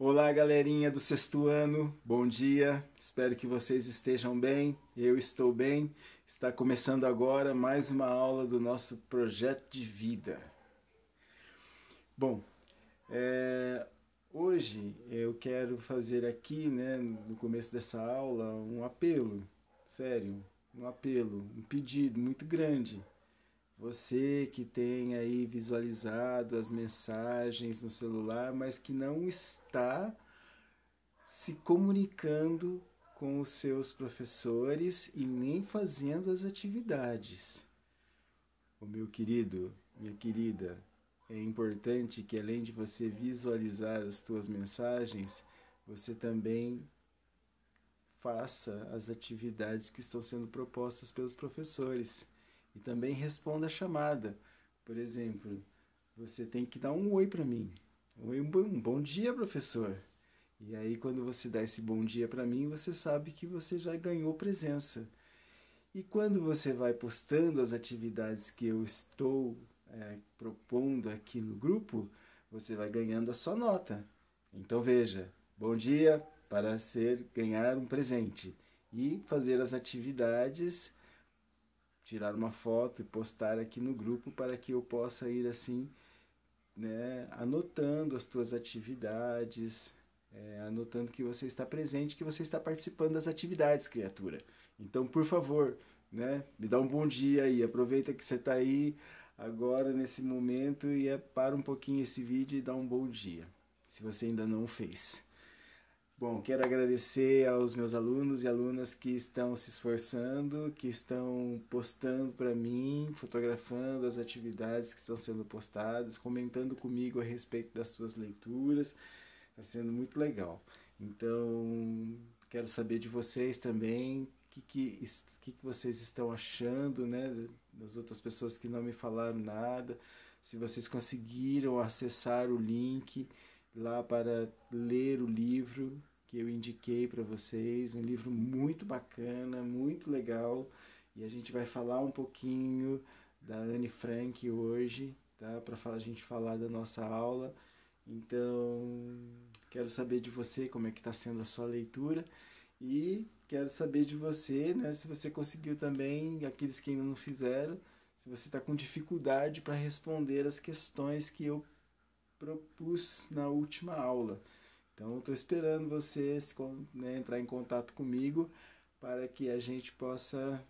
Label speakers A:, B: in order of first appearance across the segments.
A: Olá, galerinha do sexto ano, bom dia, espero que vocês estejam bem, eu estou bem. Está começando agora mais uma aula do nosso projeto de vida. Bom, é, hoje eu quero fazer aqui, né, no começo dessa aula, um apelo, sério, um apelo, um pedido muito grande. Você que tem aí visualizado as mensagens no celular, mas que não está se comunicando com os seus professores e nem fazendo as atividades. O meu querido, minha querida, é importante que além de você visualizar as tuas mensagens, você também faça as atividades que estão sendo propostas pelos professores e também responda a chamada. Por exemplo, você tem que dar um oi para mim. Oi, um bom dia, professor. E aí, quando você dá esse bom dia para mim, você sabe que você já ganhou presença. E quando você vai postando as atividades que eu estou propondo aqui no grupo, você vai ganhando a sua nota. Então veja, bom dia para ser ganhar um presente e fazer as atividades, tirar uma foto e postar aqui no grupo para que eu possa ir assim, né, anotando as tuas atividades, anotando que você está presente, que você está participando das atividades, criatura. Então, por favor, né, me dá um bom dia aí. Aproveita que você está aí agora nesse momento e para um pouquinho esse vídeo e dá um bom dia, se você ainda não o fez. Bom, quero agradecer aos meus alunos e alunas que estão se esforçando, que estão postando para mim, fotografando as atividades que estão sendo postadas, comentando comigo a respeito das suas leituras. Está sendo muito legal. Então, quero saber de vocês também, o que vocês estão achando, né, das outras pessoas que não me falaram nada, se vocês conseguiram acessar o link lá para ler o livro que eu indiquei para vocês, um livro muito bacana, muito legal, e a gente vai falar um pouquinho da Anne Frank hoje, tá? Para a gente falar da nossa aula. Então, quero saber de você como é que está sendo a sua leitura e quero saber de você, né, se você conseguiu também, aqueles que ainda não fizeram, se você está com dificuldade para responder as questões que eu propus na última aula. Então, estou esperando você né, entrar em contato comigo para que a gente possa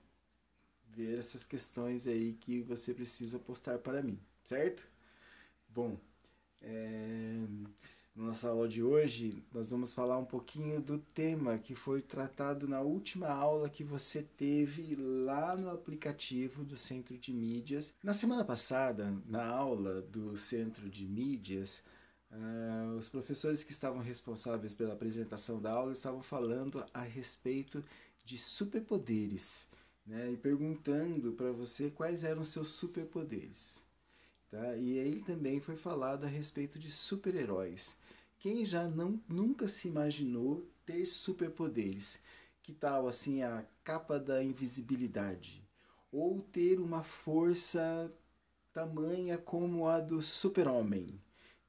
A: ver essas questões aí que você precisa postar para mim, certo? Bom, na nossa aula de hoje, nós vamos falar um pouquinho do tema que foi tratado na última aula que você teve lá no aplicativo do Centro de Mídias. Na semana passada, na aula do Centro de Mídias, os professores que estavam responsáveis pela apresentação da aula estavam falando a respeito de superpoderes, né? E perguntando para você quais eram os seus superpoderes. Tá? E aí também foi falado a respeito de super-heróis. Quem já nunca se imaginou ter superpoderes? Que tal assim a capa da invisibilidade? Ou ter uma força tamanha como a do super-homem?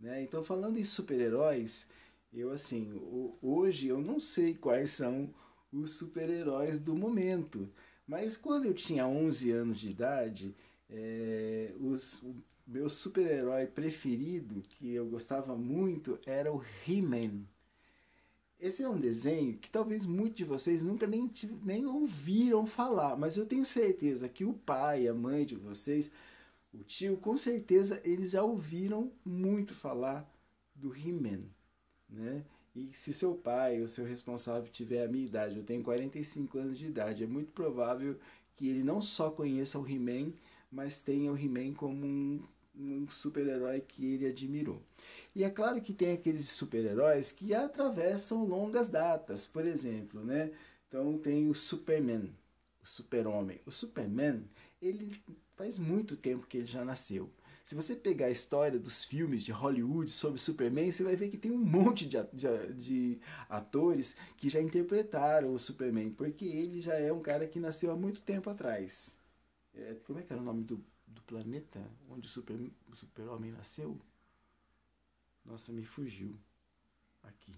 A: Né? Então, falando em super-heróis, eu assim, hoje eu não sei quais são os super-heróis do momento, mas quando eu tinha 11 anos de idade, o meu super-herói preferido, que eu gostava muito, era o He-Man. Esse é um desenho que talvez muitos de vocês nunca nem ouviram falar, mas eu tenho certeza que o pai, a mãe de vocês, o tio, com certeza eles já ouviram muito falar do He-Man, né? E se seu pai ou seu responsável tiver a minha idade, eu tenho 45 anos de idade, é muito provável que ele não só conheça o He-Man, mas tenha o He-Man como um super-herói que ele admirou. E é claro que tem aqueles super-heróis que atravessam longas datas, por exemplo, né? Então tem o Superman, o super-homem. O Superman, ele faz muito tempo que ele já nasceu. Se você pegar a história dos filmes de Hollywood sobre Superman, você vai ver que tem um monte de atores que já interpretaram o Superman, porque ele já é um cara que nasceu há muito tempo atrás. Como é que era o nome do planeta onde o Super-Homem nasceu? Nossa, me fugiu aqui.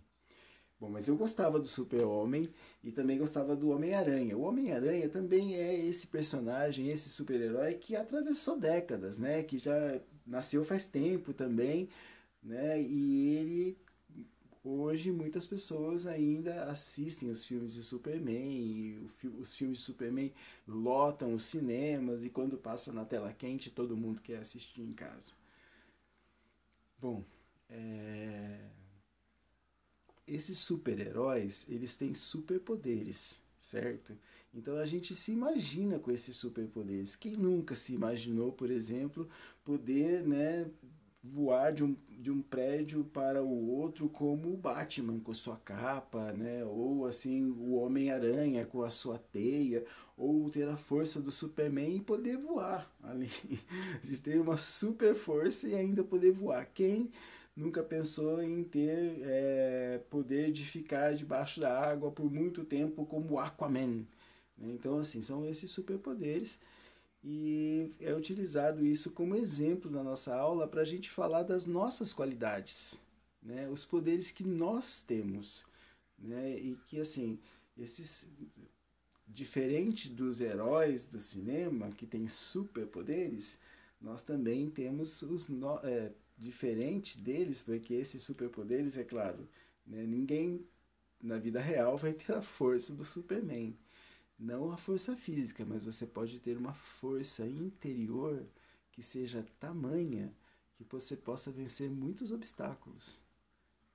A: Bom, mas eu gostava do Super-Homem e também gostava do Homem-Aranha. O Homem-Aranha também é esse personagem, esse super-herói que atravessou décadas, né? Que já nasceu faz tempo também, né? E ele hoje muitas pessoas ainda assistem os filmes de Superman, e os filmes de Superman lotam os cinemas e quando passa na tela quente todo mundo quer assistir em casa. Bom, esses super-heróis, eles têm superpoderes, certo? Então a gente se imagina com esses superpoderes. Quem nunca se imaginou, por exemplo, poder, né, voar de um prédio para o outro como o Batman com sua capa, né? Ou assim, o Homem-Aranha com a sua teia, ou ter a força do Superman e poder voar ali. A gente tem uma super força e ainda poder voar. Quem nunca pensou em ter poder de ficar debaixo da água por muito tempo como Aquaman? Então, assim, são esses superpoderes e é utilizado isso como exemplo na nossa aula para a gente falar das nossas qualidades, né? Os poderes que nós temos, né? E que, assim, esses, diferente dos heróis do cinema que têm superpoderes, nós também temos diferente deles, porque esses superpoderes, é claro, né? Ninguém na vida real vai ter a força do Superman. Não a força física, mas você pode ter uma força interior que seja tamanha que você possa vencer muitos obstáculos,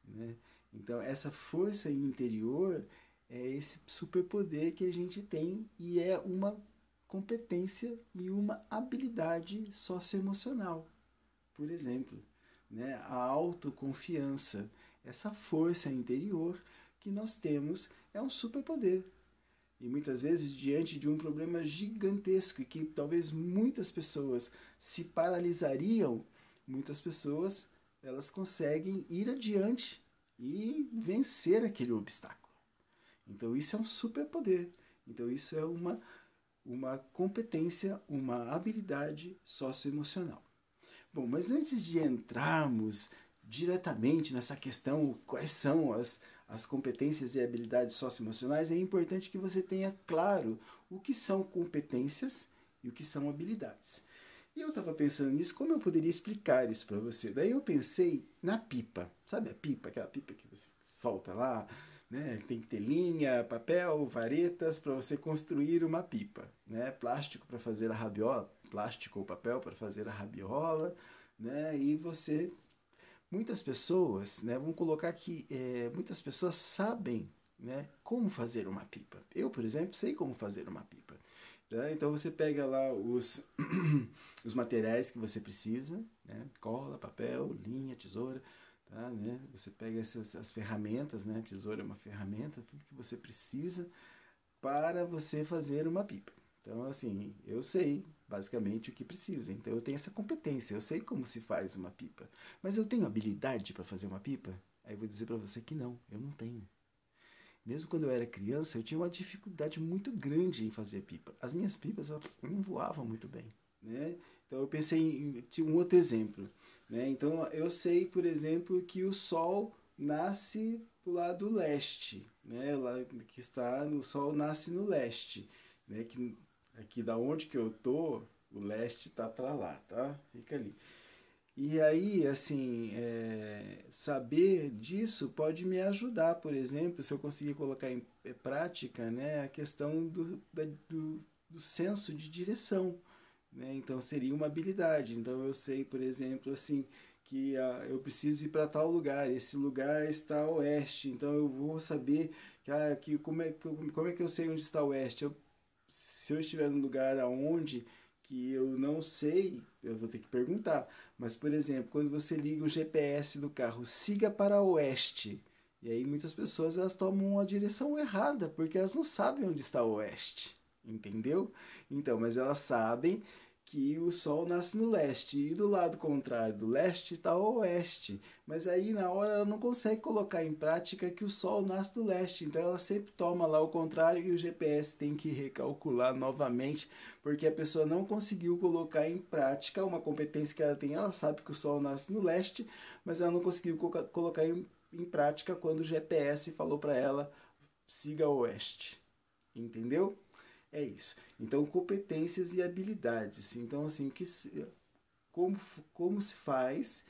A: né? Então, essa força interior é esse superpoder que a gente tem e é uma competência e uma habilidade socioemocional. Por exemplo, né? A autoconfiança, essa força interior que nós temos é um superpoder. E muitas vezes, diante de um problema gigantesco e que talvez muitas pessoas se paralisariam, muitas pessoas elas conseguem ir adiante e vencer aquele obstáculo. Então isso é um superpoder. Então isso é uma competência, uma habilidade socioemocional. Bom, mas antes de entrarmos diretamente nessa questão, quais são as competências e habilidades socioemocionais, é importante que você tenha claro o que são competências e o que são habilidades. E eu estava pensando nisso, como eu poderia explicar isso para você? Daí eu pensei na pipa, sabe a pipa, aquela pipa que você solta lá, né? Tem que ter linha, papel, varetas para você construir uma pipa, né? Plástico para fazer a rabiola, plástico ou papel para fazer a rabiola, né? E você, muitas pessoas, né? Vamos colocar que muitas pessoas sabem, né? Como fazer uma pipa. Eu, por exemplo, sei como fazer uma pipa. Tá? Então você pega lá os materiais que você precisa, né? Cola, papel, linha, tesoura. Tá, né? Você pega as ferramentas, né? Tesoura é uma ferramenta, tudo que você precisa para você fazer uma pipa. Então, assim, eu sei basicamente o que precisa. Então, eu tenho essa competência, eu sei como se faz uma pipa. Mas eu tenho habilidade para fazer uma pipa? Aí eu vou dizer para você que não, eu não tenho. Mesmo quando eu era criança, eu tinha uma dificuldade muito grande em fazer pipa. As minhas pipas não voavam muito bem, né? Então eu pensei em um outro exemplo, né? Então eu sei, por exemplo, que o Sol nasce do lado leste, né? Lá que está no Sol nasce no leste, né? Que aqui da onde que eu tô, o leste tá para lá, tá? Fica ali. E aí, assim, saber disso pode me ajudar, por exemplo, se eu conseguir colocar em prática, né, a questão do senso de direção, né? Então, seria uma habilidade. Então, eu sei, por exemplo, assim, que eu preciso ir para tal lugar, esse lugar está a oeste, então eu vou saber como é que eu sei onde está o oeste. Se eu estiver num lugar aonde que eu não sei, eu vou ter que perguntar. Mas, por exemplo, quando você liga o GPS do carro, siga para oeste. E aí muitas pessoas elas tomam a direção errada, porque elas não sabem onde está o oeste. Entendeu? Então, mas elas sabem que o sol nasce no leste e do lado contrário do leste está o oeste. Mas aí na hora ela não consegue colocar em prática que o sol nasce do leste. Então ela sempre toma lá o contrário e o GPS tem que recalcular novamente, porque a pessoa não conseguiu colocar em prática uma competência que ela tem. Ela sabe que o sol nasce no leste, mas ela não conseguiu colocar em em prática quando o GPS falou para ela siga a oeste. Entendeu? É isso. Então, competências e habilidades. Então, assim, como, como se faz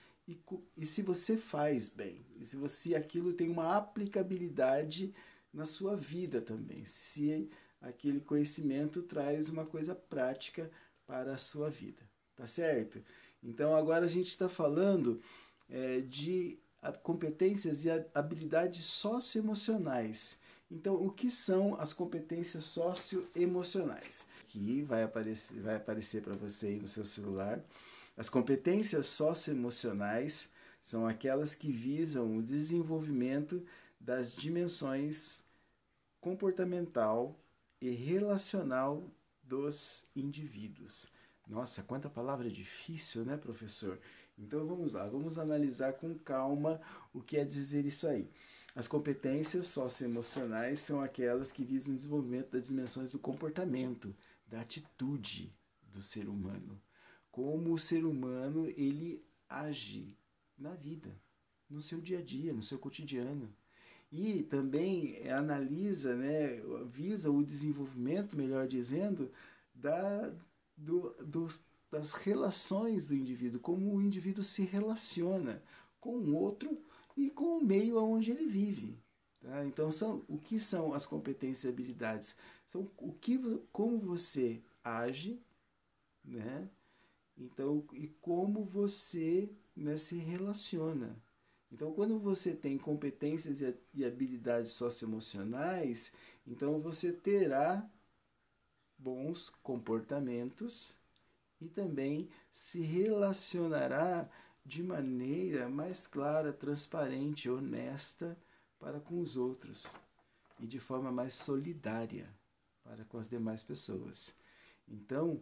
A: e se você faz bem. E se você aquilo tem uma aplicabilidade na sua vida também. Se aquele conhecimento traz uma coisa prática para a sua vida. Tá certo? Então, agora a gente está falando de competências e habilidades socioemocionais. Então, o que são as competências socioemocionais? Que vai aparecer para você aí no seu celular. As competências socioemocionais são aquelas que visam o desenvolvimento das dimensões comportamental e relacional dos indivíduos. Nossa, quanta palavra difícil, né, professor? Então vamos lá, vamos analisar com calma o que é dizer isso aí. As competências socioemocionais são aquelas que visam o desenvolvimento das dimensões do comportamento, da atitude do ser humano. Como o ser humano ele age na vida, no seu dia a dia, no seu cotidiano. E também analisa, né, visa o desenvolvimento, melhor dizendo, da, do, dos, das relações do indivíduo, como o indivíduo se relaciona com o outro e com o meio onde ele vive. Tá? Então, o que são as competências e habilidades? São como você age, né? Então, e como você, né, se relaciona. Então, quando você tem competências e habilidades socioemocionais, então você terá bons comportamentos e também se relacionará de maneira mais clara, transparente, honesta para com os outros e de forma mais solidária para com as demais pessoas. Então,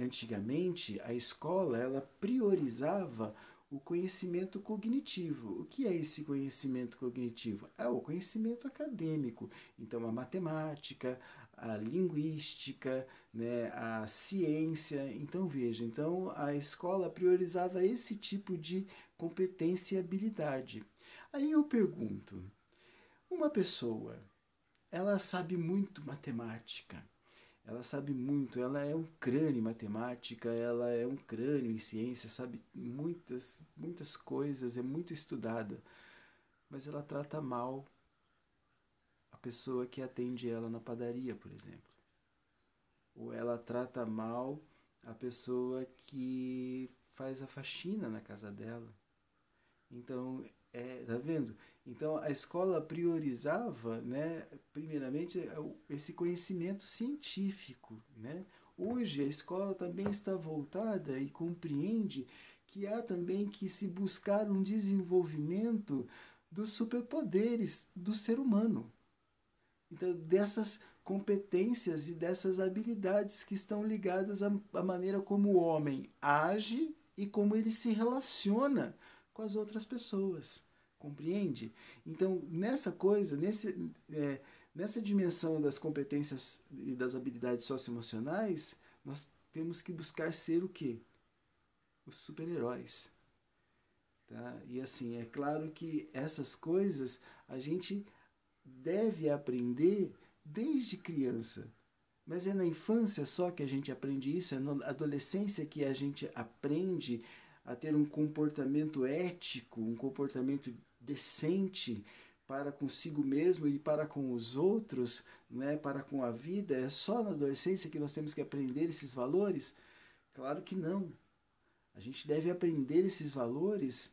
A: antigamente, a escola ela priorizava o conhecimento cognitivo. O que é esse conhecimento cognitivo? É o conhecimento acadêmico. Então, a matemática, a linguística, né, a ciência. Então, veja, então a escola priorizava esse tipo de competência e habilidade. Aí eu pergunto, uma pessoa, ela sabe muito matemática, ela sabe muito, ela é um crânio em matemática, ela é um crânio em ciência, sabe muitas coisas, é muito estudada, mas ela trata mal a pessoa que atende ela na padaria, por exemplo. Ou ela trata mal a pessoa que faz a faxina na casa dela. Então, tá vendo? Então, a escola priorizava, né, primeiramente, esse conhecimento científico, né? Hoje, a escola também está voltada e compreende que há também que se buscar um desenvolvimento dos superpoderes do ser humano. Então, dessas competências e dessas habilidades que estão ligadas à maneira como o homem age e como ele se relaciona com as outras pessoas. Compreende? Então, nessa coisa, nessa dimensão das competências e das habilidades socioemocionais, nós temos que buscar ser o quê? Os super-heróis. Tá? E assim, é claro que essas coisas a gente deve aprender desde criança. Mas é na infância só que a gente aprende isso, é na adolescência que a gente aprende a ter um comportamento ético, um comportamento decente para consigo mesmo e para com os outros, né, para com a vida. É só na adolescência que nós temos que aprender esses valores? Claro que não. A gente deve aprender esses valores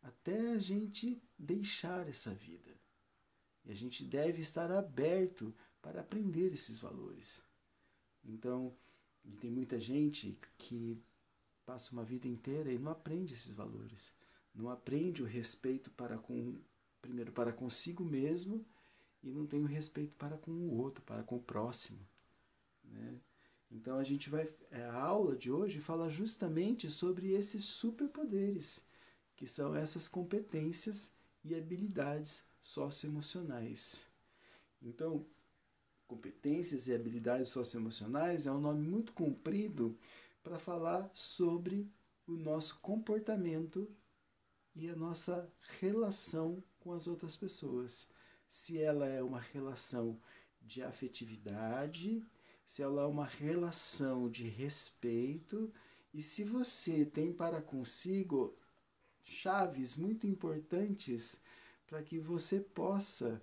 A: até a gente deixar essa vida. E a gente deve estar aberto para aprender esses valores. Então, e tem muita gente que passa uma vida inteira e não aprende esses valores. Não aprende o respeito para com, primeiro para consigo mesmo, e não tem o respeito para com o outro, para com o próximo. Né? Então a gente vai. A aula de hoje fala justamente sobre esses superpoderes, que são essas competências e habilidades socioemocionais. Então, competências e habilidades socioemocionais é um nome muito comprido para falar sobre o nosso comportamento e a nossa relação com as outras pessoas. Se ela é uma relação de afetividade, se ela é uma relação de respeito, e se você tem para consigo chaves muito importantes para que você possa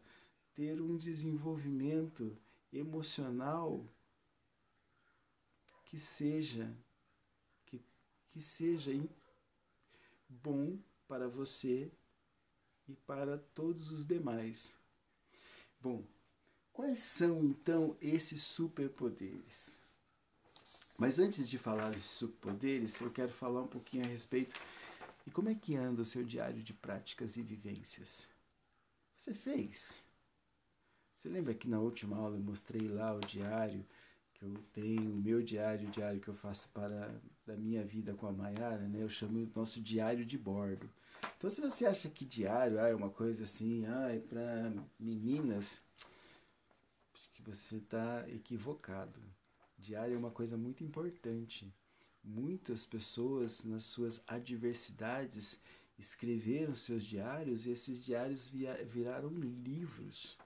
A: ter um desenvolvimento emocional que seja que, que seja bom para você e para todos os demais. Bom, quais são então esses superpoderes? Mas antes de falar desses superpoderes, eu quero falar um pouquinho a respeito de como é que anda o seu diário de práticas e vivências. Você fez? Você lembra que na última aula eu mostrei lá o diário que eu tenho, o meu diário, o diário que eu faço para da minha vida com a Mayara, né? Eu chamo o nosso diário de bordo. Então, se você acha que diário é uma coisa assim, é para meninas, acho que você está equivocado. Diário é uma coisa muito importante. Muitas pessoas, nas suas adversidades, escreveram seus diários e esses diários viraram livros.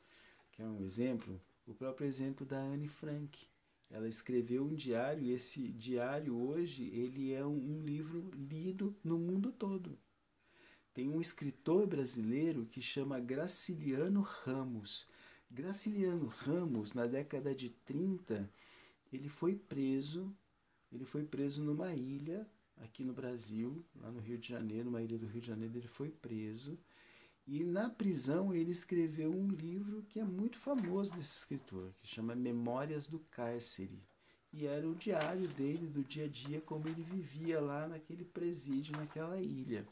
A: Quer um exemplo? O próprio exemplo da Anne Frank. Ela escreveu um diário e esse diário hoje ele é um livro lido no mundo todo. Tem um escritor brasileiro que chama Graciliano Ramos. Graciliano Ramos, na década de 30, ele foi preso numa ilha aqui no Brasil, lá no Rio de Janeiro, uma ilha do Rio de Janeiro, ele foi preso. E na prisão ele escreveu um livro que é muito famoso desse escritor, que chama Memórias do Cárcere. E era o diário dele, do dia a dia, como ele vivia lá naquele presídio, naquela ilha.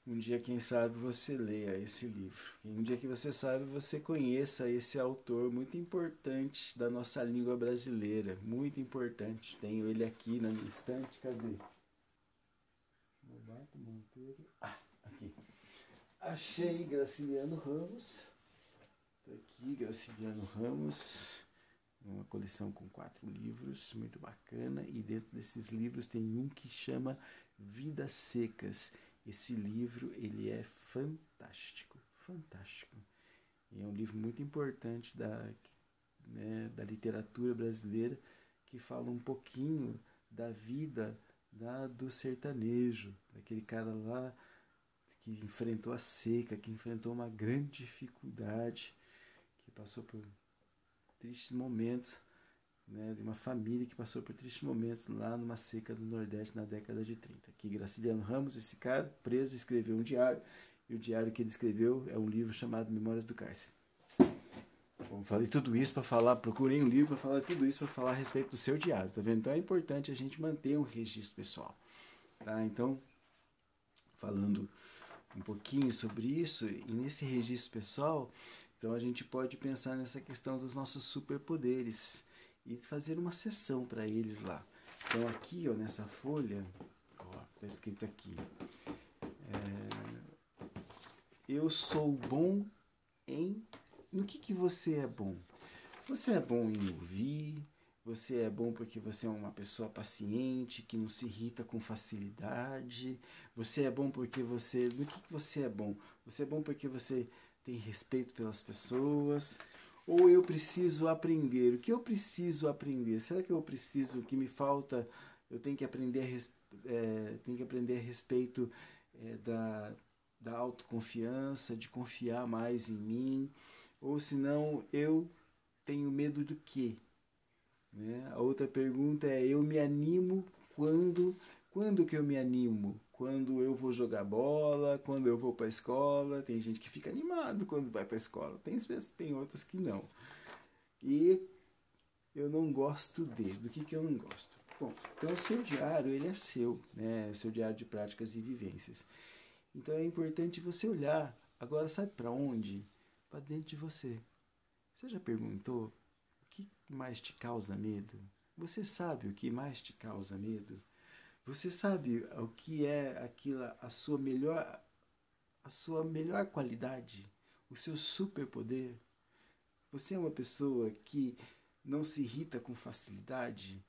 A: Um dia, quem sabe, você leia esse livro. Um dia que você sabe, você conheça esse autor muito importante da nossa língua brasileira. Muito importante. Tenho ele aqui na minha estante. Cadê? Roberto Monteiro. Aqui. Achei Graciliano Ramos. Estou aqui, Graciliano Ramos. Uma coleção com 4 livros, muito bacana. E dentro desses livros tem um que chama Vidas Secas. Esse livro, ele é fantástico, fantástico. E é um livro muito importante da literatura brasileira, que fala um pouquinho da vida do sertanejo, daquele cara lá que enfrentou a seca, que enfrentou uma grande dificuldade, que passou por tristes momentos, de uma família que passou por tristes momentos lá numa seca do Nordeste na década de 30. Aqui, Graciliano Ramos, esse cara, preso, escreveu um diário, e o diário que ele escreveu é um livro chamado Memórias do Cárcere. Bom, falei tudo isso para falar, procurei um livro para falar tudo isso para falar a respeito do seu diário, tá vendo? Então é importante a gente manter um registro pessoal, tá? Então, falando um pouquinho sobre isso, e nesse registro pessoal, então a gente pode pensar nessa questão dos nossos superpoderes e fazer uma sessão para eles lá. Então aqui, ó, nessa folha, está escrito aqui, eu sou bom em... No que você é bom? Você é bom em ouvir, você é bom porque você é uma pessoa paciente, que não se irrita com facilidade, você é bom porque você... No que você é bom? Você é bom porque você tem respeito pelas pessoas, ou eu preciso aprender? O que eu preciso aprender? Será que eu preciso, o que me falta, eu tenho que aprender a respeito da autoconfiança, de confiar mais em mim, ou senão eu tenho medo do quê? Né? A outra pergunta é, eu me animo quando... Quando que eu me animo? Quando eu vou jogar bola, quando eu vou para a escola. Tem gente que fica animado quando vai para a escola. Tem outras que não. E eu não gosto do que eu não gosto? Bom, então o seu diário, ele é seu, né? Seu diário de práticas e vivências. Então é importante você olhar. Agora, sabe para onde? Para dentro de você. Você já perguntou o que mais te causa medo? Você sabe o que mais te causa medo? Você sabe o que é a sua melhor qualidade? O seu superpoder? Você é uma pessoa que não se irrita com facilidade?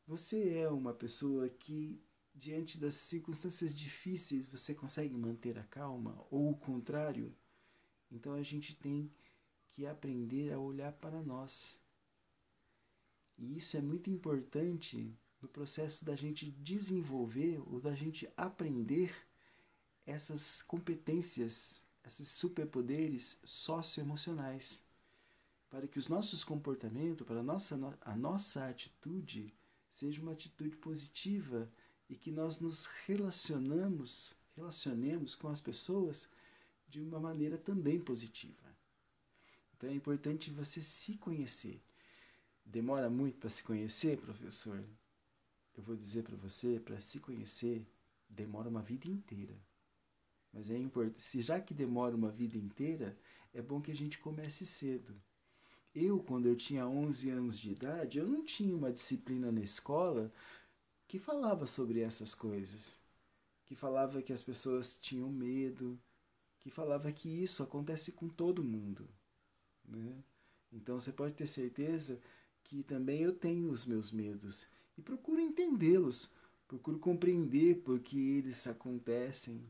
A: Você é uma pessoa que diante das circunstâncias difíceis, você consegue manter a calma, ou o contrário. Então a gente tem que aprender a olhar para nós. E isso é muito importante no processo da gente desenvolver ou da gente aprender essas competências, esses superpoderes socioemocionais, para que os nossos comportamentos, para a nossa atitude, seja uma atitude positiva e que nós nos relacionemos com as pessoas de uma maneira também positiva. Então é importante você se conhecer. Demora muito para se conhecer, professor? Eu vou dizer para você, para se conhecer, demora uma vida inteira. Mas é importante, se já que demora uma vida inteira, é bom que a gente comece cedo. Quando eu tinha 11 anos de idade, eu não tinha uma disciplina na escola que falava sobre essas coisas. Que falava que as pessoas tinham medo, que falava que isso acontece com todo mundo. Né? Então você pode ter certeza que também eu tenho os meus medos. E procuro entendê-los, procuro compreender por que eles acontecem.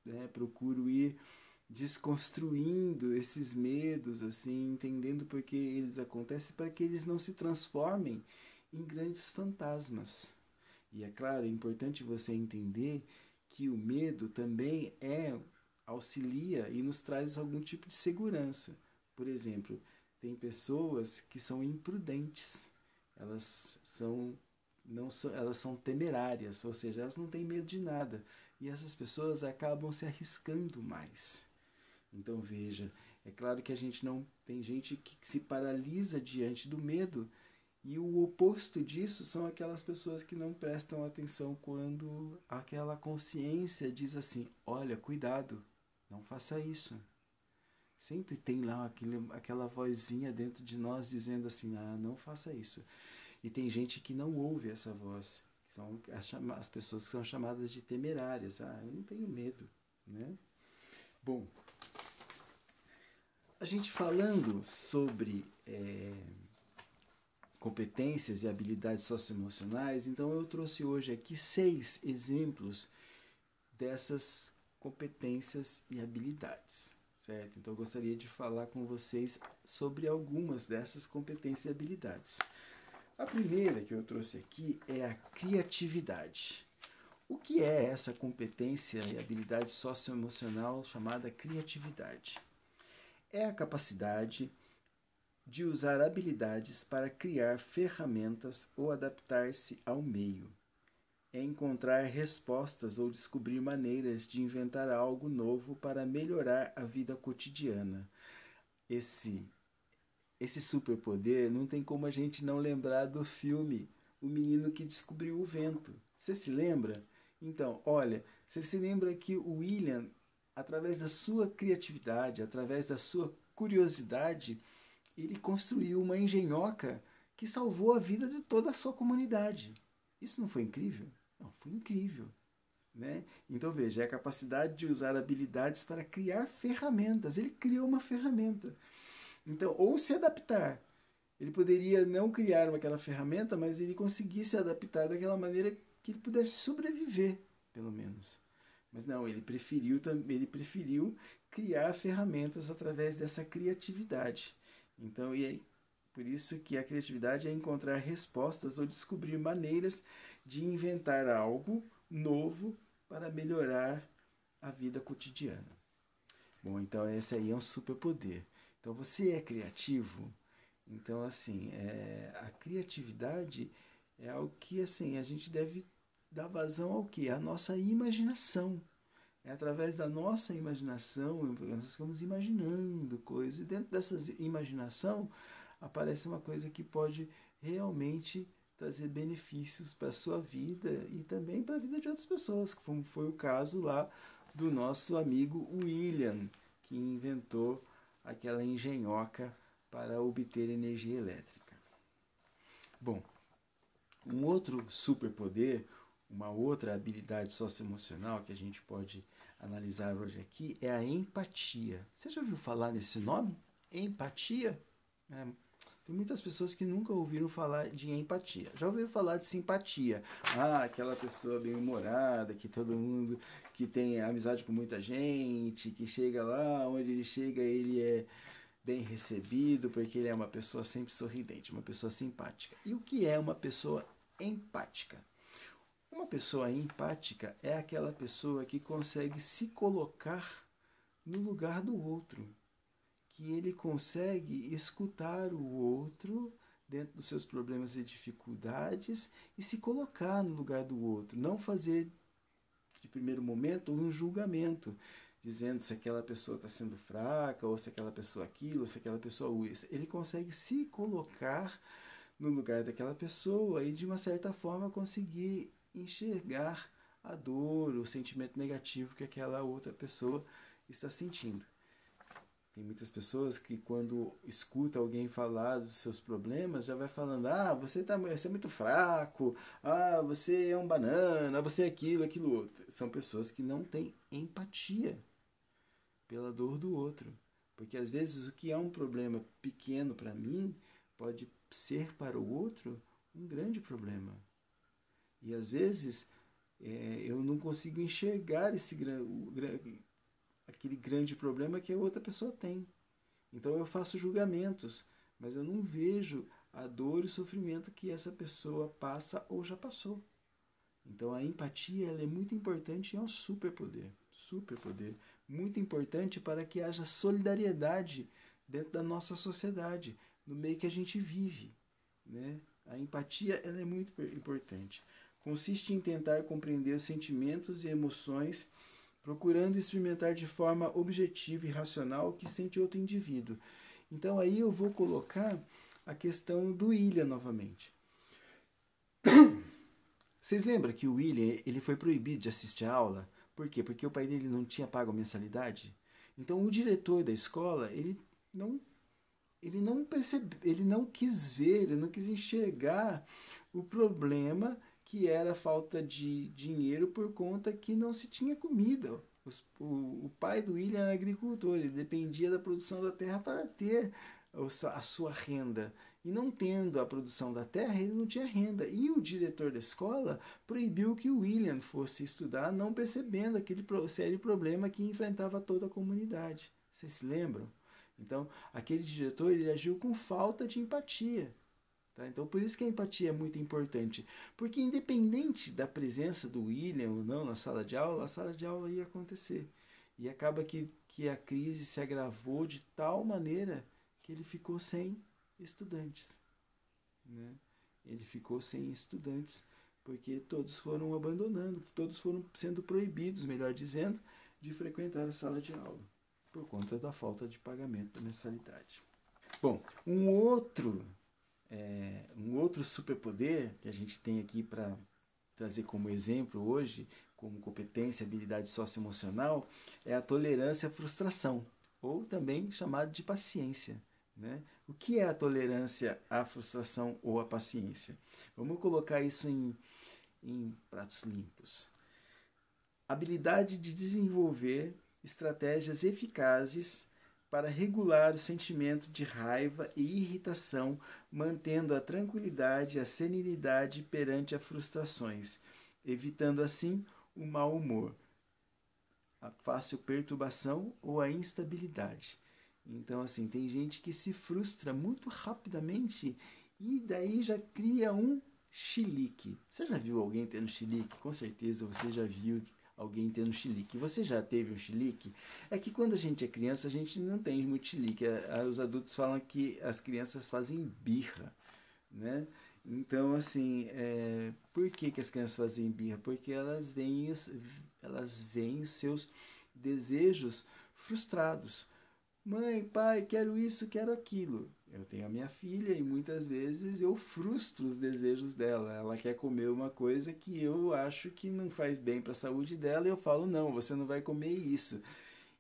A: Né? Procuro ir desconstruindo esses medos, assim, entendendo por que eles acontecem, para que eles não se transformem em grandes fantasmas. E é claro, é importante você entender que o medo também auxilia e nos traz algum tipo de segurança. Por exemplo, tem pessoas que são imprudentes, elas são temerárias, ou seja, elas não têm medo de nada. E essas pessoas acabam se arriscando mais. Então veja, é claro que a gente não tem gente que se paralisa diante do medo, e o oposto disso são aquelas pessoas que não prestam atenção quando aquela consciência diz assim: olha, cuidado, não faça isso. Sempre tem lá aquela vozinha dentro de nós dizendo assim: ah, não faça isso. E tem gente que não ouve essa voz, que são as pessoas que são chamadas de temerárias. Ah, eu não tenho medo, né? Bom, a gente falando sobre competências e habilidades socioemocionais, então eu trouxe hoje aqui 6 exemplos dessas competências e habilidades, certo? Então eu gostaria de falar com vocês sobre algumas dessas competências e habilidades. A primeira que eu trouxe aqui é a criatividade. O que é essa competência e habilidade socioemocional chamada criatividade? É a capacidade de usar habilidades para criar ferramentas ou adaptar-se ao meio. É encontrar respostas ou descobrir maneiras de inventar algo novo para melhorar a vida cotidiana. Esse superpoder não tem como a gente não lembrar do filme O Menino que Descobriu o Vento. Você se lembra? Então, olha, você se lembra que o William, através da sua criatividade, através da sua curiosidade, ele construiu uma engenhoca que salvou a vida de toda a sua comunidade. Isso não foi incrível? Não, foi incrível. Né? Então veja, é a capacidade de usar habilidades para criar ferramentas. Ele criou uma ferramenta. Então, ou se adaptar. Ele poderia não criar aquela ferramenta, mas ele conseguia se adaptar daquela maneira que ele pudesse sobreviver, pelo menos. Mas não, ele preferiu criar ferramentas através dessa criatividade. Então, por isso que a criatividade é encontrar respostas ou descobrir maneiras de inventar algo novo para melhorar a vida cotidiana. Bom, então esse aí é um superpoder. Então você é criativo. Então assim, a criatividade é algo que assim a gente deve dar vazão ao quê? A nossa imaginação. É através da nossa imaginação, nós ficamos imaginando coisas. E dentro dessa imaginação aparece uma coisa que pode realmente trazer benefícios para a sua vida e também para a vida de outras pessoas, como foi o caso lá do nosso amigo William, que inventou aquela engenhoca para obter energia elétrica. Bom, um outro superpoder, uma outra habilidade socioemocional que a gente pode analisar hoje aqui é a empatia. Você já ouviu falar nesse nome? Empatia? Tem muitas pessoas que nunca ouviram falar de empatia. Já ouviram falar de simpatia. Ah, aquela pessoa bem-humorada, que todo mundo, que tem amizade com muita gente, que chega lá, onde ele chega, ele é bem recebido, porque ele é uma pessoa sempre sorridente, uma pessoa simpática. E o que é uma pessoa empática? Uma pessoa empática é aquela pessoa que consegue se colocar no lugar do outro, que ele consegue escutar o outro dentro dos seus problemas e dificuldades e se colocar no lugar do outro, não fazer de primeiro momento um julgamento, dizendo se aquela pessoa está sendo fraca, ou se aquela pessoa aquilo, ou se aquela pessoa isso. Ele consegue se colocar no lugar daquela pessoa e de uma certa forma conseguir enxergar a dor, o sentimento negativo que aquela outra pessoa está sentindo. Tem muitas pessoas que quando escuta alguém falar dos seus problemas, já vai falando, ah, você é muito fraco, ah, você é um banana, você é aquilo, aquilo outro. São pessoas que não têm empatia pela dor do outro. Porque às vezes o que é um problema pequeno para mim pode ser para o outro um grande problema. E às vezes eu não consigo enxergar aquele grande problema que a outra pessoa tem. Então eu faço julgamentos, mas eu não vejo a dor e o sofrimento que essa pessoa passa ou já passou. Então a empatia ela é muito importante e é um superpoder. Superpoder. Muito importante para que haja solidariedade dentro da nossa sociedade, no meio que a gente vive. Né? A empatia ela é muito importante. Consiste em tentar compreender os sentimentos e emoções, procurando experimentar de forma objetiva e racional o que sente outro indivíduo. Então aí eu vou colocar a questão do William novamente. Vocês lembram que o William ele foi proibido de assistir a aula? Por quê? Porque o pai dele não tinha pago a mensalidade? Então o diretor da escola ele não percebe, ele não quis ver, ele não quis enxergar o problema que era a falta de dinheiro por conta que não se tinha comida. O pai do William era agricultor, ele dependia da produção da terra para ter a sua renda. E não tendo a produção da terra, ele não tinha renda. E o diretor da escola proibiu que o William fosse estudar, não percebendo aquele sério problema que enfrentava toda a comunidade. Vocês se lembram? Então, aquele diretor ele agiu com falta de empatia. Tá? Então, por isso que a empatia é muito importante. Porque independente da presença do William ou não na sala de aula, a sala de aula ia acontecer. E acaba que a crise se agravou de tal maneira que ele ficou sem estudantes. Né? Ele ficou sem estudantes porque todos foram abandonando, todos foram sendo proibidos, melhor dizendo, de frequentar a sala de aula por conta da falta de pagamento da mensalidade. Bom, um outro superpoder que a gente tem aqui para trazer como exemplo hoje, como competência e habilidade socioemocional, é a tolerância à frustração, ou também chamado de paciência. Né? O que é a tolerância à frustração ou à paciência? Vamos colocar isso em pratos limpos. Habilidade de desenvolver estratégias eficazes para regular o sentimento de raiva e irritação, mantendo a tranquilidade e a serenidade perante as frustrações, evitando assim o mau humor, a fácil perturbação ou a instabilidade. Então, assim, tem gente que se frustra muito rapidamente e daí já cria um chilique. Você já viu alguém tendo chilique? Com certeza você já viu alguém tendo chilique. Você já teve um chilique? É que quando a gente é criança, a gente não tem muito chilique. Os adultos falam que as crianças fazem birra, né? Então, assim, por que as crianças fazem birra? Porque elas veem os seus desejos frustrados. Mãe, pai, quero isso, quero aquilo. Eu tenho a minha filha e muitas vezes eu frustro os desejos dela. Ela quer comer uma coisa que eu acho que não faz bem para a saúde dela e eu falo, não, você não vai comer isso.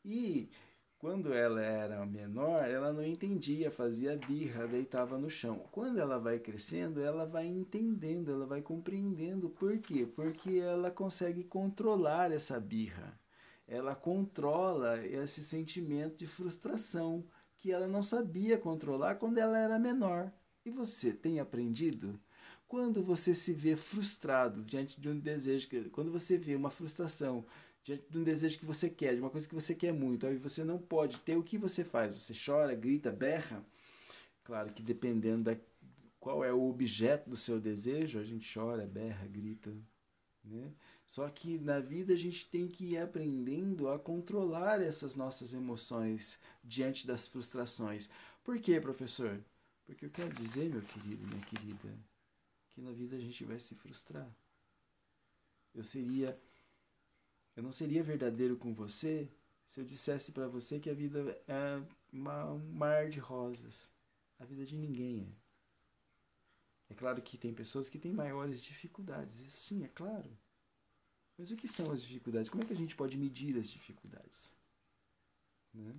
A: E quando ela era menor, ela não entendia, fazia birra, deitava no chão. Quando ela vai crescendo, ela vai entendendo, ela vai compreendendo. Por quê? Porque ela consegue controlar essa birra. Ela controla esse sentimento de frustração que ela não sabia controlar quando ela era menor. E você tem aprendido? Quando você se vê frustrado diante de um desejo, quando você vê uma frustração diante de um desejo que você quer, de uma coisa que você quer muito, aí você não pode ter, o que você faz? Você chora, grita, berra? Claro que dependendo da qual é o objeto do seu desejo, a gente chora, berra, grita, né? Só que na vida a gente tem que ir aprendendo a controlar essas nossas emoções diante das frustrações. Por quê, professor? Porque eu quero dizer, meu querido, minha querida, que na vida a gente vai se frustrar. Eu seria, eu não seria verdadeiro com você se eu dissesse para você que a vida é um mar de rosas. A vida de ninguém é. É claro que tem pessoas que têm maiores dificuldades, isso sim, é claro. Mas o que são as dificuldades? Como é que a gente pode medir as dificuldades? Né?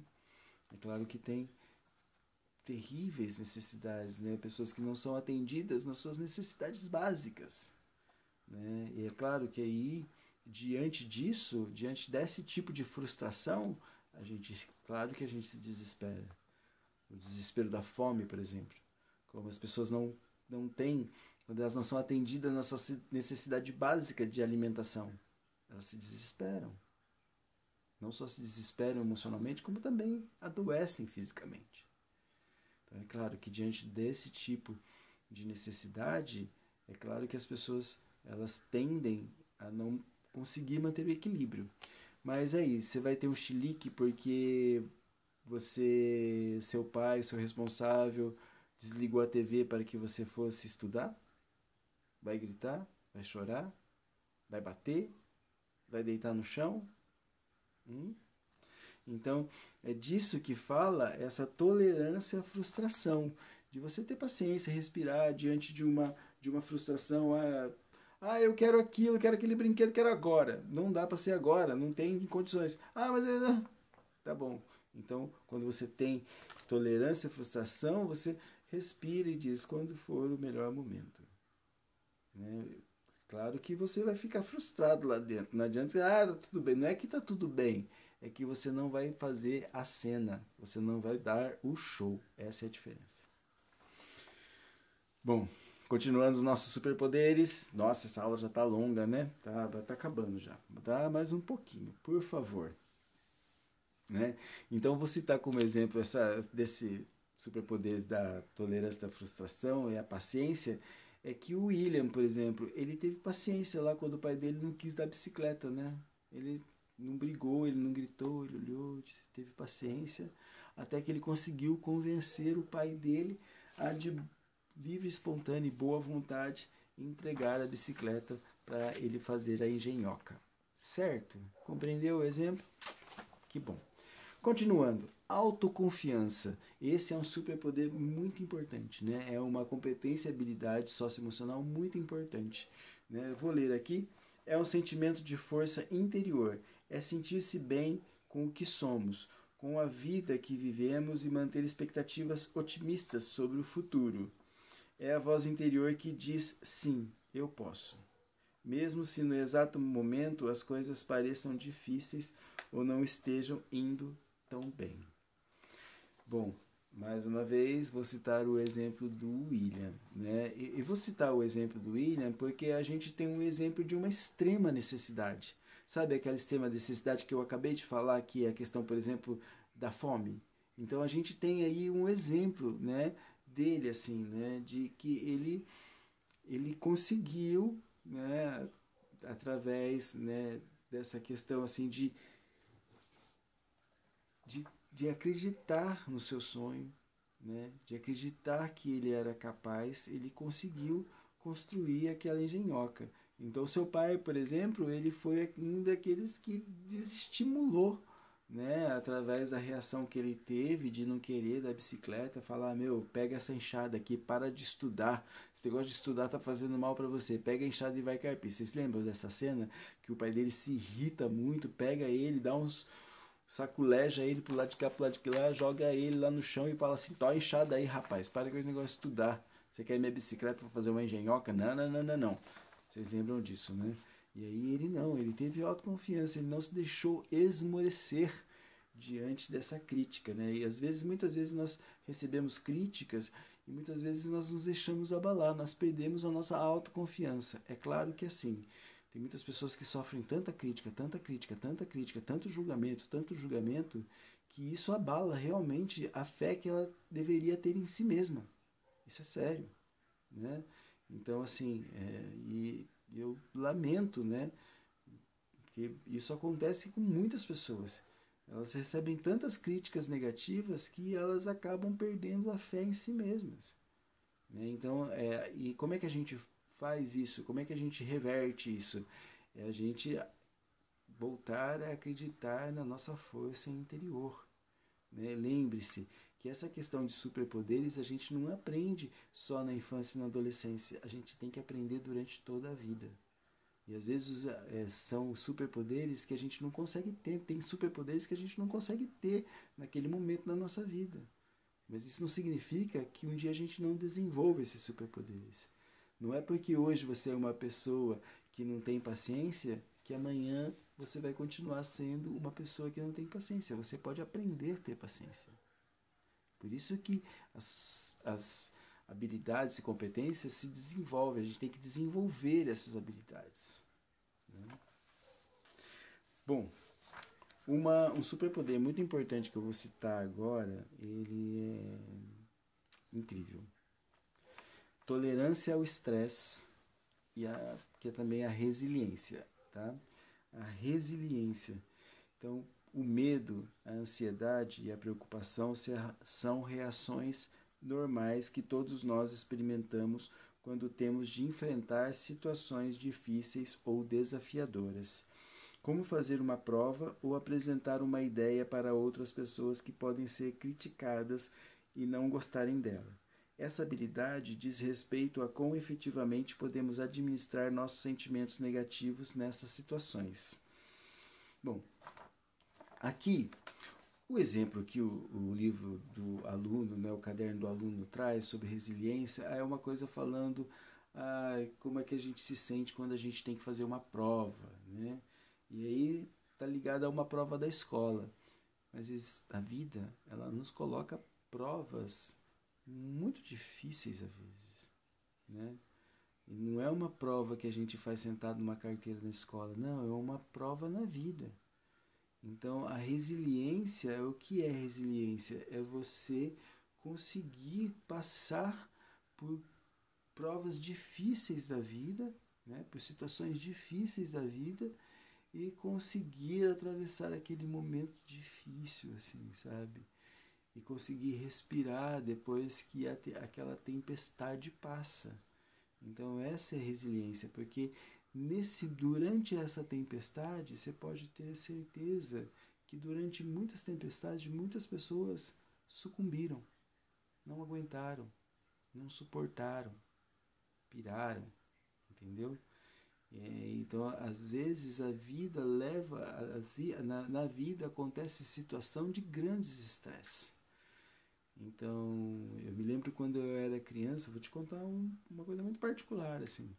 A: É claro que tem terríveis necessidades, né? Pessoas que não são atendidas nas suas necessidades básicas. Né? E é claro que aí, diante disso, diante desse tipo de frustração, claro que a gente se desespera. O desespero da fome, por exemplo. Como as pessoas não têm, quando elas não são atendidas na sua necessidade básica de alimentação, elas se desesperam. Não só se desesperam emocionalmente, como também adoecem fisicamente. Então é claro que diante desse tipo de necessidade, é claro que as pessoas elas tendem a não conseguir manter o equilíbrio. Mas aí, você vai ter um chilique porque seu pai, seu responsável, desligou a TV para que você fosse estudar? Vai gritar? Vai chorar? Vai bater? Vai deitar no chão? Então, é disso que fala essa tolerância à frustração, de você ter paciência, respirar diante de uma frustração. Eu quero aquilo, quero aquele brinquedo, quero agora. Não dá para ser agora, não tem condições. Mas tá bom. Então, quando você tem tolerância à frustração, você respira e diz quando for o melhor momento. Né? Claro que você vai ficar frustrado lá dentro. Não adianta tá tudo bem. Não é que tá tudo bem. É que você não vai fazer a cena. Você não vai dar o show. Essa é a diferença. Bom, continuando os nossos superpoderes. Nossa, essa aula já tá longa, né? Tá acabando já. Dá mais um pouquinho, por favor. Né? Então, vou citar como exemplo desse superpoderes da tolerância da frustração e a paciência, é que o William, por exemplo, ele teve paciência lá quando o pai dele não quis dar bicicleta, né? Ele não brigou, ele não gritou, ele olhou, teve paciência, até que ele conseguiu convencer o pai dele a, de livre, espontânea e boa vontade, entregar a bicicleta para ele fazer a engenhoca. Certo? Compreendeu o exemplo? Que bom. Continuando, autoconfiança. Esse é um superpoder muito importante, né? É uma competência e habilidade socioemocional muito importante. Né? Vou ler aqui. É um sentimento de força interior. É sentir-se bem com o que somos, com a vida que vivemos e manter expectativas otimistas sobre o futuro. É a voz interior que diz sim, eu posso. Mesmo se no exato momento as coisas pareçam difíceis ou não estejam indo tão bem. Bom, mais uma vez vou citar o exemplo do William, né? E vou citar o exemplo do William porque a gente tem um exemplo de uma extrema necessidade. Sabe aquela extrema necessidade que eu acabei de falar, que é a questão, por exemplo, da fome? Então a gente tem aí um exemplo, né, dele assim, né, de que ele conseguiu, né, através, né, dessa questão assim de acreditar no seu sonho, né, de acreditar que ele era capaz, ele conseguiu construir aquela engenhoca. Então seu pai, por exemplo, ele foi um daqueles que desestimulou, né, através da reação que ele teve de não querer da bicicleta, falar, meu, pega essa enxada aqui, para de estudar, esse negócio de estudar tá fazendo mal para você, pega a enxada e vai carpir. Vocês lembram dessa cena? Que o pai dele se irrita muito, pega ele, dá uns saculeja ele pro lado de cá, pro lado de lá, joga ele lá no chão e fala assim, tó enxada aí, rapaz, para com esse negócio de estudar. Você quer minha bicicleta para fazer uma engenhoca? Não, não, não, não, não. Vocês lembram disso, né? E aí ele teve autoconfiança, ele não se deixou esmorecer diante dessa crítica, né? E muitas vezes nós recebemos críticas E muitas vezes nós nos deixamos abalar, nós perdemos a nossa autoconfiança. É claro que assim, tem muitas pessoas que sofrem tanta crítica, tanta crítica, tanta crítica, tanto julgamento, que isso abala realmente a fé que ela deveria ter em si mesma. Isso é sério, né? Então, assim, e eu lamento, né, que isso acontece com muitas pessoas. Elas recebem tantas críticas negativas que elas acabam perdendo a fé em si mesmas, né? Então, e como é que a gente faz isso? Como é que a gente reverte isso? É a gente voltar a acreditar na nossa força interior, né? Lembre-se que essa questão de superpoderes a gente não aprende só na infância e na adolescência, a gente tem que aprender durante toda a vida. E às vezes são superpoderes que a gente não consegue ter, tem superpoderes que a gente não consegue ter naquele momento da nossa vida. Mas isso não significa que um dia a gente não desenvolva esses superpoderes. Não é porque hoje você é uma pessoa que não tem paciência que amanhã você vai continuar sendo uma pessoa que não tem paciência. Você pode aprender a ter paciência. Por isso que as habilidades e competências se desenvolvem. A gente tem que desenvolver essas habilidades, né? Bom, um superpoder muito importante que eu vou citar agora, ele é incrível. Tolerância ao estresse que é também a resiliência, tá? A resiliência. Então, o medo, a ansiedade e a preocupação são reações normais que todos nós experimentamos quando temos de enfrentar situações difíceis ou desafiadoras. Como fazer uma prova ou apresentar uma ideia para outras pessoas que podem ser criticadas e não gostarem dela. Essa habilidade diz respeito a quão efetivamente podemos administrar nossos sentimentos negativos nessas situações. Bom, aqui o exemplo que o livro do aluno, né, o caderno do aluno traz sobre resiliência é uma coisa falando como é que a gente se sente quando a gente tem que fazer uma prova, né? E aí tá ligado a uma prova da escola. Mas a vida, ela nos coloca provas muito difíceis às vezes, né? E não é uma prova que a gente faz sentado numa carteira na escola, não, é uma prova na vida. Então, a resiliência, o que é resiliência? É você conseguir passar por provas difíceis da vida, né? Por situações difíceis da vida e conseguir atravessar aquele momento difícil, assim, sabe? E conseguir respirar depois que aquela tempestade passa. Então essa é resiliência, porque durante essa tempestade você pode ter certeza que durante muitas tempestades muitas pessoas sucumbiram, não aguentaram, não suportaram, piraram, entendeu? Então às vezes a vida leva, na vida acontece situação de grandes estresses. Então, eu me lembro quando eu era criança, vou te contar uma coisa muito particular, assim.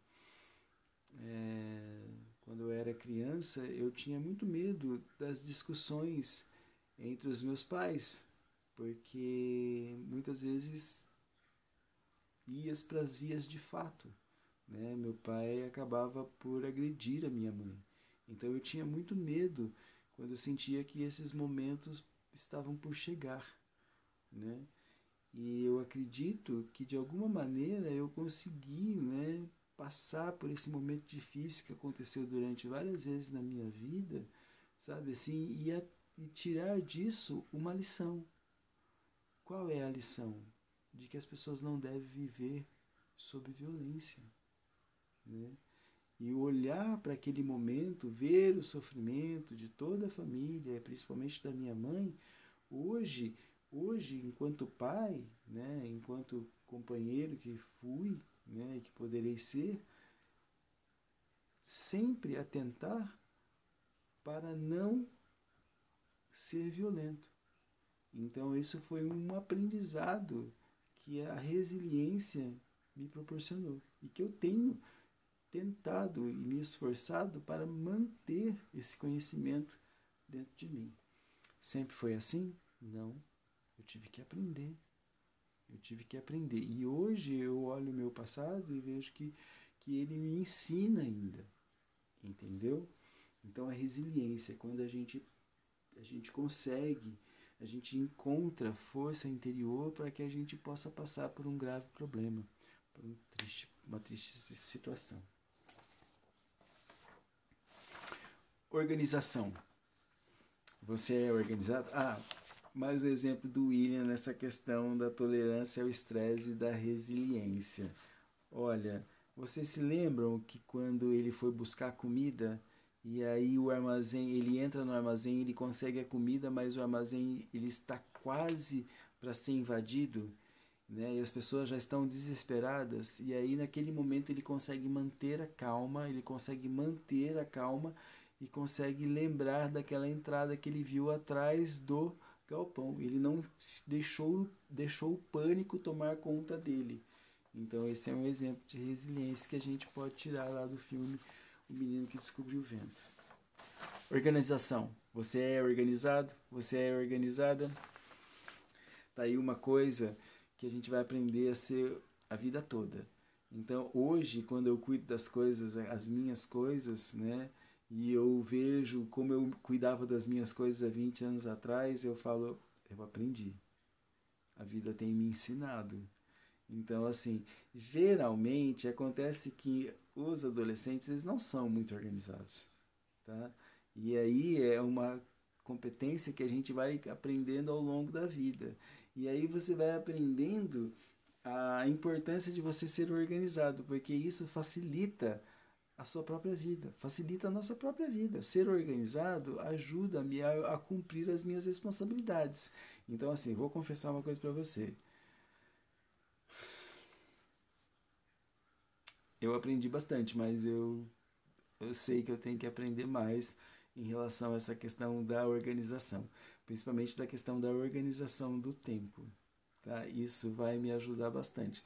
A: Quando eu era criança, eu tinha muito medo das discussões entre os meus pais, porque muitas vezes ias para as vias de fato, né? Meu pai acabava por agredir a minha mãe. Então eu tinha muito medo quando eu sentia que esses momentos estavam por chegar, né? E eu acredito que de alguma maneira eu consegui, né, passar por esse momento difícil que aconteceu durante várias vezes na minha vida, sabe assim, e tirar disso uma lição. Qual é a lição? De que as pessoas não devem viver sob violência, né? E olhar para aquele momento, ver o sofrimento de toda a família, principalmente da minha mãe, hoje, enquanto pai, né, enquanto companheiro que fui, né, e que poderei ser, sempre atentar para não ser violento. Então isso foi um aprendizado que a resiliência me proporcionou e que eu tenho tentado e me esforçado para manter esse conhecimento dentro de mim. Sempre foi assim? Não. Eu tive que aprender. Eu tive que aprender. E hoje eu olho o meu passado e vejo que ele me ensina ainda. Entendeu? Então a resiliência é quando a gente consegue, a gente encontra força interior para que a gente possa passar por um grave problema, por uma triste situação. Organização. Você é organizado? Mais um exemplo do William nessa questão da tolerância ao estresse e da resiliência. Olha, vocês se lembram que quando ele foi buscar comida e aí o armazém, ele entra no armazém, ele consegue a comida, mas o armazém ele está quase para ser invadido, né? E as pessoas já estão desesperadas e aí naquele momento ele consegue manter a calma, e consegue lembrar daquela entrada que ele viu atrás do galpão. Ele não deixou o pânico tomar conta dele. Então esse é um exemplo de resiliência que a gente pode tirar lá do filme O Menino que Descobriu o Vento. Organização. Você é organizado? Você é organizada? Tá aí uma coisa que a gente vai aprender a ser a vida toda. Então hoje, quando eu cuido das coisas, as minhas coisas, né? E eu vejo como eu cuidava das minhas coisas há 20 anos atrás, eu falo, eu aprendi. A vida tem me ensinado. Então, assim, geralmente acontece que os adolescentes eles não são muito organizados, tá? E aí é uma competência que a gente vai aprendendo ao longo da vida. E aí você vai aprendendo a importância de você ser organizado, porque isso facilita a sua própria vida, facilita a nossa própria vida. Ser organizado ajuda-me a cumprir as minhas responsabilidades. Então, assim, vou confessar uma coisa para você. Eu aprendi bastante, mas eu sei que eu tenho que aprender mais em relação a essa questão da organização, principalmente da questão da organização do tempo. Tá? Isso vai me ajudar bastante.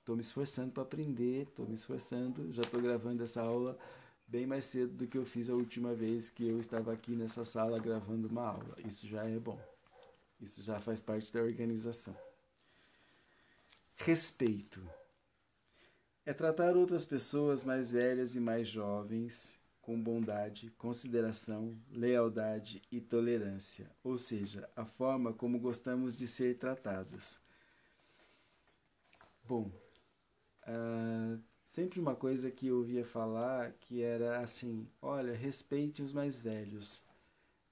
A: Estou me esforçando para aprender, estou me esforçando, já estou gravando essa aula bem mais cedo do que eu fiz a última vez que eu estava aqui nessa sala gravando uma aula. Isso já é bom. Isso já faz parte da organização. Respeito. É tratar outras pessoas mais velhas e mais jovens com bondade, consideração, lealdade e tolerância, ou seja, a forma como gostamos de ser tratados. Bom, sempre uma coisa que eu ouvia falar que era assim, olha, respeite os mais velhos.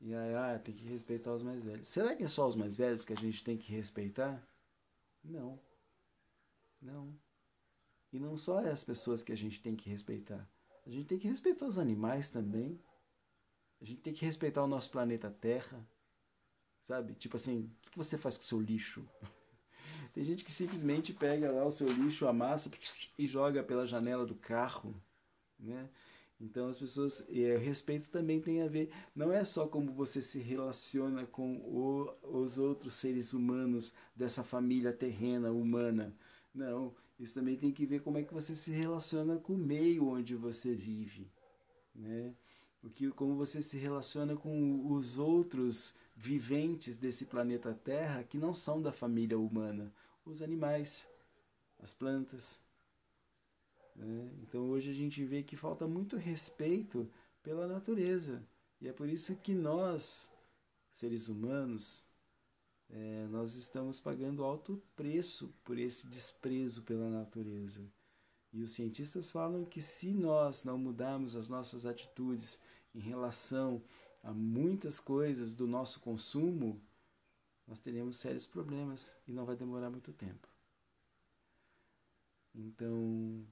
A: E aí, tem que respeitar os mais velhos. Será que é só os mais velhos que a gente tem que respeitar? Não, não. E não só é as pessoas que a gente tem que respeitar. A gente tem que respeitar os animais também. A gente tem que respeitar o nosso planeta Terra. Sabe? Tipo assim, o que você faz com o seu lixo? Tem gente que simplesmente pega lá o seu lixo, amassa e joga pela janela do carro, né? Então as pessoas, respeito também tem a ver, não é só como você se relaciona com os outros seres humanos dessa família terrena humana. Não, isso também tem que ver como é que você se relaciona com o meio onde você vive, né? Como você se relaciona com os outros viventes desse planeta Terra que não são da família humana, os animais, as plantas, né? Então hoje a gente vê que falta muito respeito pela natureza. E é por isso que nós, seres humanos, nós estamos pagando alto preço por esse desprezo pela natureza. E os cientistas falam que se nós não mudarmos as nossas atitudes em relação a muitas coisas do nosso consumo, nós teremos sérios problemas e não vai demorar muito tempo. Então,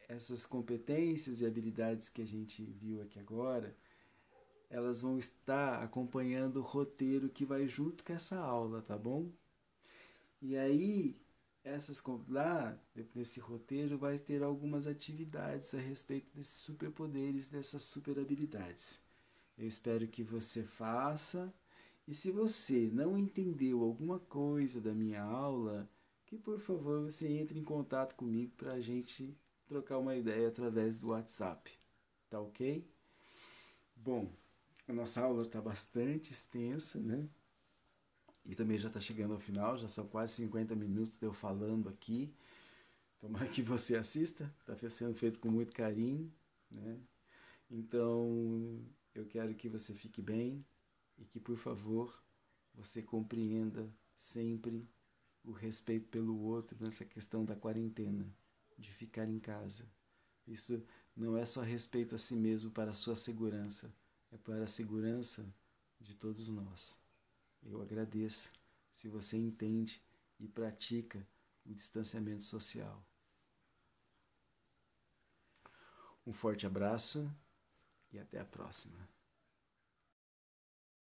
A: essas competências e habilidades que a gente viu aqui agora, elas vão estar acompanhando o roteiro que vai junto com essa aula, tá bom? E aí, lá nesse roteiro vai ter algumas atividades a respeito desses superpoderes, dessas super habilidades. Eu espero que você faça. E se você não entendeu alguma coisa da minha aula, que por favor você entre em contato comigo para a gente trocar uma ideia através do WhatsApp. Tá ok? Bom, a nossa aula está bastante extensa, né? E também já está chegando ao final, já são quase 50 minutos de eu falando aqui. Tomara que você assista, está sendo feito com muito carinho, né? Então, eu quero que você fique bem e que, por favor, você compreenda sempre o respeito pelo outro nessa questão da quarentena, de ficar em casa. Isso não é só respeito a si mesmo para a sua segurança, é para a segurança de todos nós. Eu agradeço se você entende e pratica o distanciamento social. Um forte abraço e até a próxima.